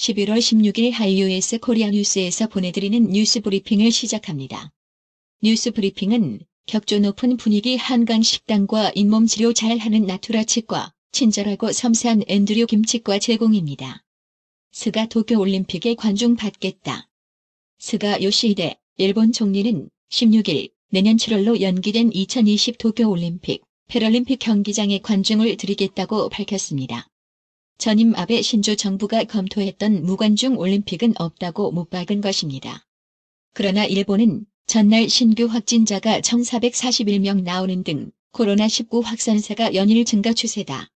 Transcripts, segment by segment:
11월 16일 하이유에스 코리아 뉴스에서 보내드리는 뉴스 브리핑을 시작합니다. 뉴스 브리핑은 격조 높은 분위기 한강 식당과 잇몸 치료 잘하는 나투라 치과, 친절하고 섬세한 앤드류 김치과 제공입니다. 스가 도쿄올림픽에 관중받겠다. 스가 요시히데 일본 총리는 16일 내년 7월로 연기된 2020 도쿄올림픽, 패럴림픽 경기장에 관중을 들이겠다고 밝혔습니다. 전임 아베 신조 정부가 검토했던 무관중 올림픽은 없다고 못 박은 것입니다. 그러나 일본은 전날 신규 확진자가 1,441명 나오는 등 코로나19 확산세가 연일 증가 추세다.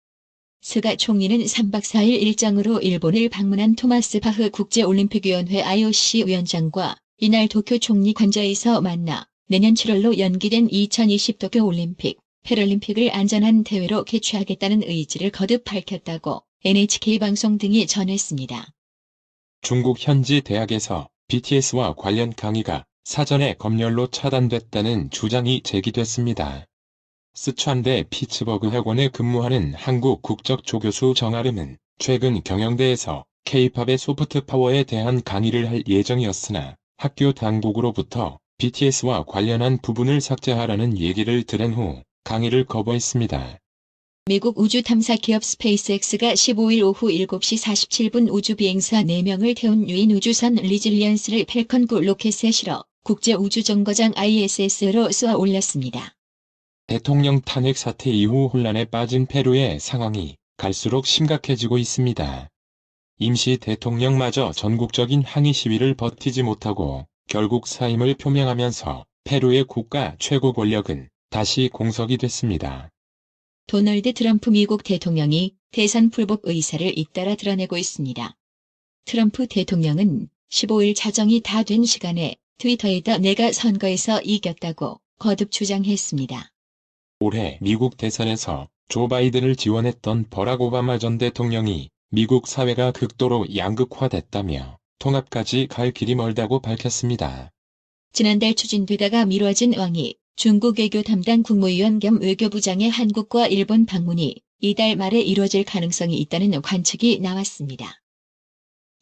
스가 총리는 3박 4일 일정으로 일본을 방문한 토마스 바흐 국제올림픽위원회 IOC 위원장과 이날 도쿄 총리 관저에서 만나 내년 7월로 연기된 2020 도쿄올림픽, 패럴림픽을 안전한 대회로 개최하겠다는 의지를 거듭 밝혔다고 NHK 방송 등이 전했습니다. 중국 현지 대학에서 BTS와 관련 강의가 사전에 검열로 차단됐다는 주장이 제기됐습니다. 스촨대 피츠버그 학원에 근무하는 한국 국적 조교수 정아름은 최근 경영대에서 K-팝의 소프트 파워에 대한 강의를 할 예정이었으나 학교 당국으로부터 BTS와 관련한 부분을 삭제하라는 얘기를 들은 후 강의를 거부했습니다. 미국 우주탐사 기업 스페이스X가 15일 오후 7시 47분 우주비행사 4명을 태운 유인 우주선 리질리언스를 펠컨 9 로켓에 실어 국제우주정거장 ISS로 쏘아 올렸습니다. 대통령 탄핵 사태 이후 혼란에 빠진 페루의 상황이 갈수록 심각해지고 있습니다. 임시 대통령마저 전국적인 항의 시위를 버티지 못하고 결국 사임을 표명하면서 페루의 국가 최고 권력은 다시 공석이 됐습니다. 도널드 트럼프 미국 대통령이 대선 불복 의사를 잇따라 드러내고 있습니다. 트럼프 대통령은 15일 자정이 다 된 시간에 트위터에다 내가 선거에서 이겼다고 거듭 주장했습니다. 올해 미국 대선에서 조 바이든을 지원했던 버락 오바마 전 대통령이 미국 사회가 극도로 양극화됐다며 통합까지 갈 길이 멀다고 밝혔습니다. 지난달 추진되다가 미뤄진 왕이 중국 외교 담당 국무위원 겸 외교부장의 한국과 일본 방문이 이달 말에 이뤄질 가능성이 있다는 관측이 나왔습니다.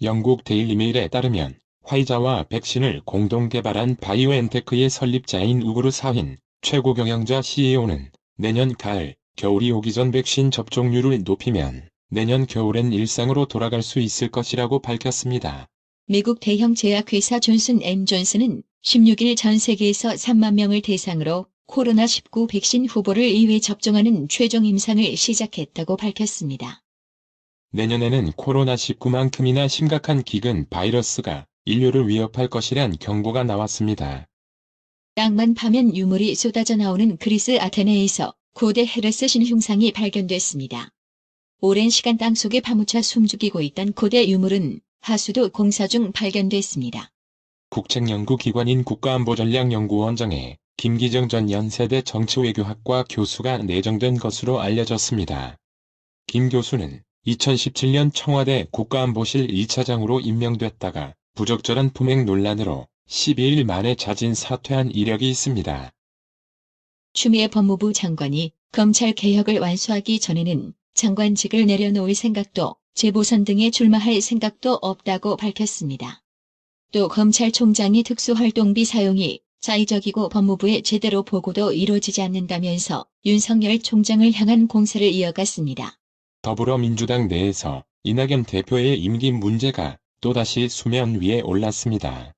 영국 데일리메일에 따르면 화이자와 백신을 공동 개발한 바이오엔테크의 설립자인 우구르 사힌 최고 경영자 CEO는 내년 가을, 겨울이 오기 전 백신 접종률을 높이면 내년 겨울엔 일상으로 돌아갈 수 있을 것이라고 밝혔습니다. 미국 대형 제약회사 존슨 앤 존슨은 16일 전 세계에서 3만 명을 대상으로 코로나19 백신 후보를 2회 접종하는 최종 임상을 시작했다고 밝혔습니다. 내년에는 코로나19만큼이나 심각한 기근 바이러스가 인류를 위협할 것이란 경고가 나왔습니다. 땅만 파면 유물이 쏟아져 나오는 그리스 아테네에서 고대 헤레스 신흉상이 발견됐습니다. 오랜 시간 땅속에 파묻혀 숨죽이고 있던 고대 유물은 하수도 공사 중 발견됐습니다. 국책연구기관인 국가안보전략연구원장에 김기정 전 연세대 정치외교학과 교수가 내정된 것으로 알려졌습니다. 김 교수는 2017년 청와대 국가안보실 2차장으로 임명됐다가 부적절한 품행 논란으로 12일 만에 자진 사퇴한 이력이 있습니다. 추미애 법무부 장관이 검찰 개혁을 완수하기 전에는 장관직을 내려놓을 생각도 재보선 등에 출마할 생각도 없다고 밝혔습니다. 또 검찰총장이 특수활동비 사용이 자의적이고 법무부에 제대로 보고도 이루어지지 않는다면서 윤석열 총장을 향한 공세를 이어갔습니다. 더불어민주당 내에서 이낙연 대표의 임기 문제가 또다시 수면 위에 올랐습니다.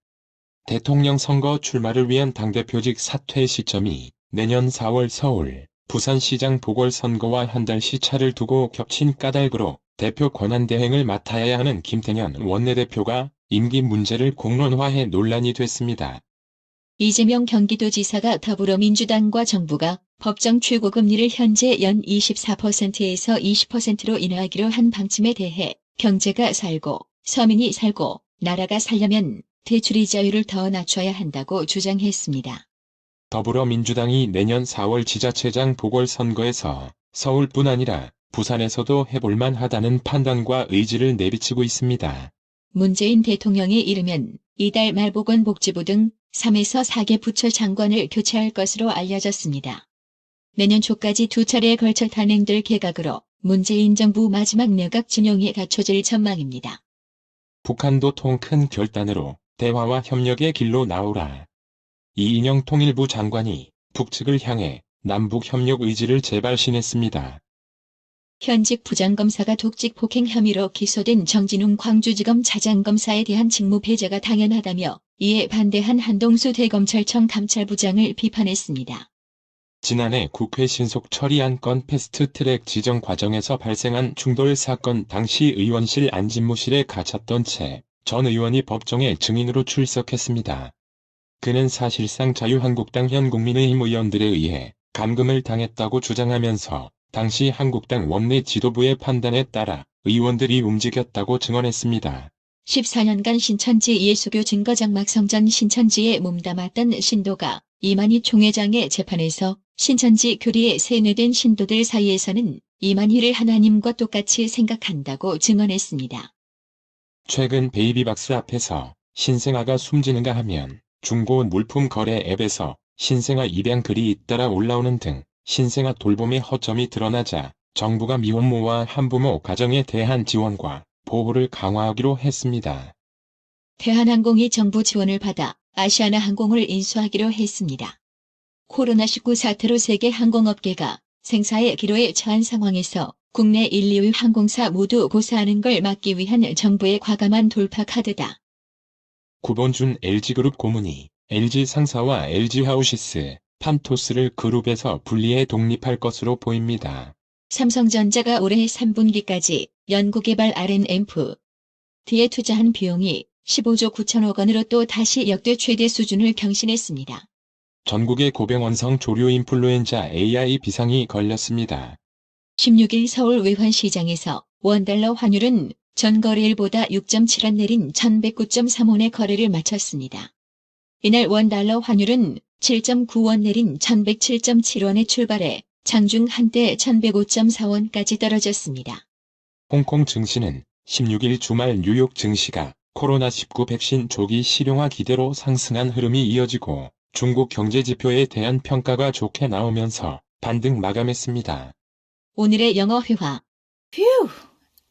대통령 선거 출마를 위한 당대표직 사퇴 시점이 내년 4월 서울, 부산시장 보궐선거와 한 달 시차를 두고 겹친 까닭으로 대표 권한대행을 맡아야 하는 김태년 원내대표가 임기 문제를 공론화해 논란이 됐습니다. 이재명 경기도지사가 더불어민주당과 정부가 법정 최고금리를 현재 연 24%에서 20%로 인하하기로 한 방침에 대해 경제가 살고 서민이 살고 나라가 살려면 대출이자율을 더 낮춰야 한다고 주장했습니다. 더불어민주당이 내년 4월 지자체장 보궐선거에서 서울뿐 아니라 부산에서도 해볼만 하다는 판단과 의지를 내비치고 있습니다. 문재인 대통령이 이르면 이달 말 보건복지부 등 3에서 4개 부처 장관을 교체할 것으로 알려졌습니다. 내년 초까지 2차례에 걸쳐 단행될 개각으로 문재인 정부 마지막 내각 진영이 갖춰질 전망입니다. 북한도 통 큰 결단으로 대화와 협력의 길로 나오라. 이인영 통일부 장관이 북측을 향해 남북협력 의지를 재발신했습니다. 현직 부장검사가 독직 폭행 혐의로 기소된 정진웅 광주지검 차장검사에 대한 직무 배제가 당연하다며 이에 반대한 한동수 대검찰청 감찰부장을 비판했습니다. 지난해 국회 신속 처리안 건 패스트트랙 지정 과정에서 발생한 충돌 사건 당시 의원실 안진무실에 갇혔던 채 전 의원이 법정에 증인으로 출석했습니다. 그는 사실상 자유한국당 현 국민의힘 의원들에 의해 감금을 당했다고 주장하면서 당시 한국당 원내 지도부의 판단에 따라 의원들이 움직였다고 증언했습니다. 14년간 신천지 예수교 증거장막성전 신천지에 몸담았던 신도가 이만희 총회장의 재판에서 신천지 교리에 세뇌된 신도들 사이에서는 이만희를 하나님과 똑같이 생각한다고 증언했습니다. 최근 베이비박스 앞에서 신생아가 숨지는가 하면 중고 물품 거래 앱에서 신생아 입양 글이 잇따라 올라오는 등 신생아 돌봄의 허점이 드러나자 정부가 미혼모와 한부모 가정에 대한 지원과 보호를 강화하기로 했습니다. 대한항공이 정부 지원을 받아 아시아나항공을 인수하기로 했습니다. 코로나19 사태로 세계 항공업계가 생사의 기로에 처한 상황에서 국내 1, 2위 항공사 모두 고사하는 걸 막기 위한 정부의 과감한 돌파 카드다. 구본준 LG그룹 고문이 LG 상사와 LG하우시스, 판토스를 그룹에서 분리해 독립할 것으로 보입니다. 삼성전자가 올해 3분기까지 연구개발 R&D에 투자한 비용이 15조 9천억 원으로 또 다시 역대 최대 수준을 경신했습니다. 전국의 고병원성 조류 인플루엔자 AI 비상이 걸렸습니다. 16일 서울 외환시장에서 원달러 환율은 전 거래일보다 6.7원 내린 1109.3원의 거래를 마쳤습니다. 이날 원달러 환율은 7.9원 내린 1107.7원에 출발해 장중 한때 1105.4원까지 떨어졌습니다. 홍콩 증시는 16일 주말 뉴욕 증시가 코로나19 백신 조기 실용화 기대로 상승한 흐름이 이어지고 중국 경제 지표에 대한 평가가 좋게 나오면서 반등 마감했습니다. 오늘의 영어 회화. Phew,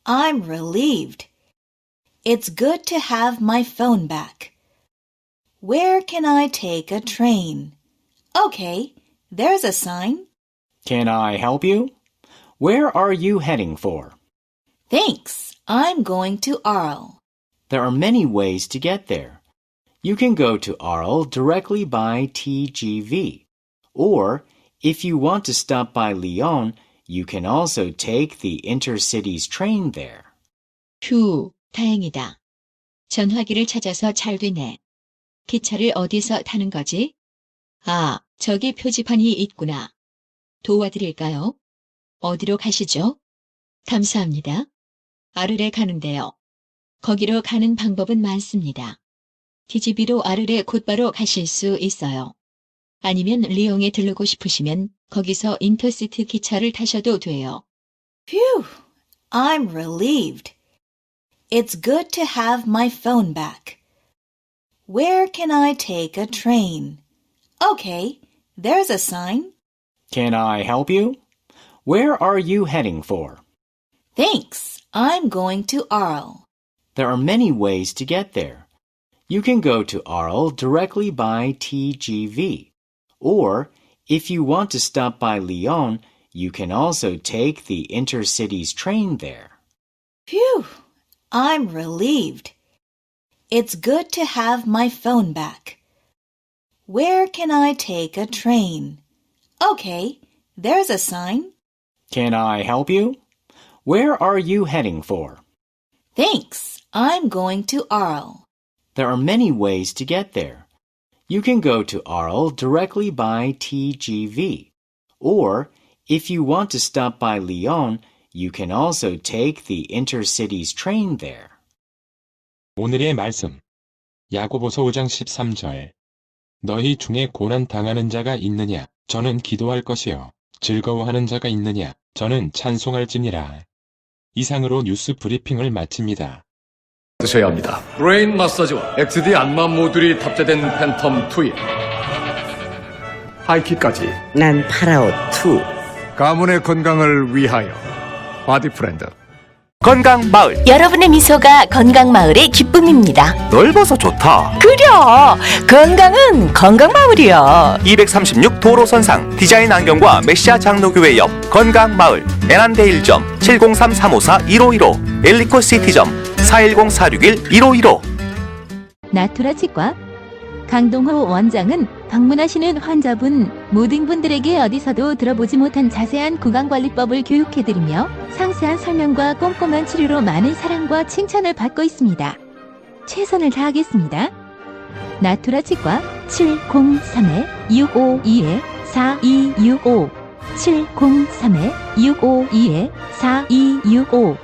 I'm relieved. It's good to have my phone back. Where can I take a train? Okay, there's a sign. Can I help you? Where are you heading for? Thanks, I'm going to Arles. There are many ways to get there. You can go to Arles directly by TGV. Or, if you want to stop by Lyon, you can also take the Intercities train there. 휴, 다행이다. 전화기를 찾아서 잘 되네. 기차를 어디서 타는 거지? 아, 저기 표지판이 있구나. 도와드릴까요? 어디로 가시죠? 감사합니다. 아르레 가는데요. 거기로 가는 방법은 많습니다. TGV로 아르레 곧바로 가실 수 있어요. 아니면 리옹에 들르고 싶으시면 거기서 인터시티 기차를 타셔도 돼요. Phew, I'm relieved. It's good to have my phone back. Where can I take a train? Okay, there's a sign. Can I help you? Where are you heading for? Thanks, I'm going to Arles. There are many ways to get there. You can go to Arles directly by TGV. Or, if you want to stop by Lyon, you can also take the Intercities train there. Phew, I'm relieved. It's good to have my phone back. Where can I take a train? Okay, there's a sign. Can I help you? Where are you heading for? Thanks, I'm going to Arles. There are many ways to get there. You can go to Arles directly by TGV. Or, if you want to stop by Lyon, you can also take the Intercities train there. 오늘의 말씀. 야고보서 5장 13절. 너희 중에 고난 당하는 자가 있느냐? 저는 기도할 것이요. 즐거워하는 자가 있느냐? 저는 찬송할지니라. 이상으로 뉴스 브리핑을 마칩니다. 드셔야 합니다. 브레인 마사지와 XD 안마 모듈이 탑재된 팬텀 2에 하이킥까지 난 파라오 2. 가문의 건강을 위하여 바디 프렌드 건강마을. 여러분의 미소가 건강마을의 기쁨입니다. 넓어서 좋다. 그려! 건강은 건강마을이야. 236 도로선상 디자인 안경과 메시아 장로교회 옆 건강마을. 애난데일점 703-354-1515 엘리코시티점 410-461-1515. 나투라 치과 강동호 원장은 방문하시는 환자분 모든 분들에게 어디서도 들어보지 못한 자세한 구강관리법을 교육해드리며 상세한 설명과 꼼꼼한 치료로 많은 사랑과 칭찬을 받고 있습니다. 최선을 다하겠습니다. 나투라 치과 703-652-4265 703-652-4265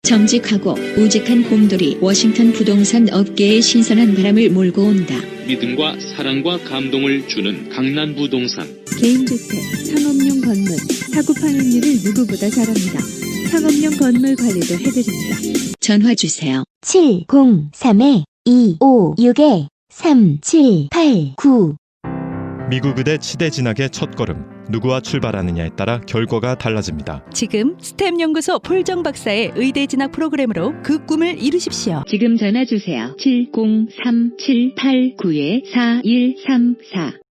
정직하고 우직한 곰돌이 워싱턴 부동산 업계에 신선한 바람을 몰고 온다. 믿음과 사랑과 감동을 주는 강남부동산. 개인주택, 상업용 건물, 사고 판매율을 누구보다 잘합니다. 상업용 건물 관리도 해드립니다. 전화 주세요. 703-256-3789 미국 의대 치대 진학의 첫걸음. 누구와 출발하느냐에 따라 결과가 달라집니다. 지금 스템 연구소 폴정 박사의 의대 진학 프로그램으로 그 꿈을 이루십시오. 지금 전화 주세요. 703-789-4134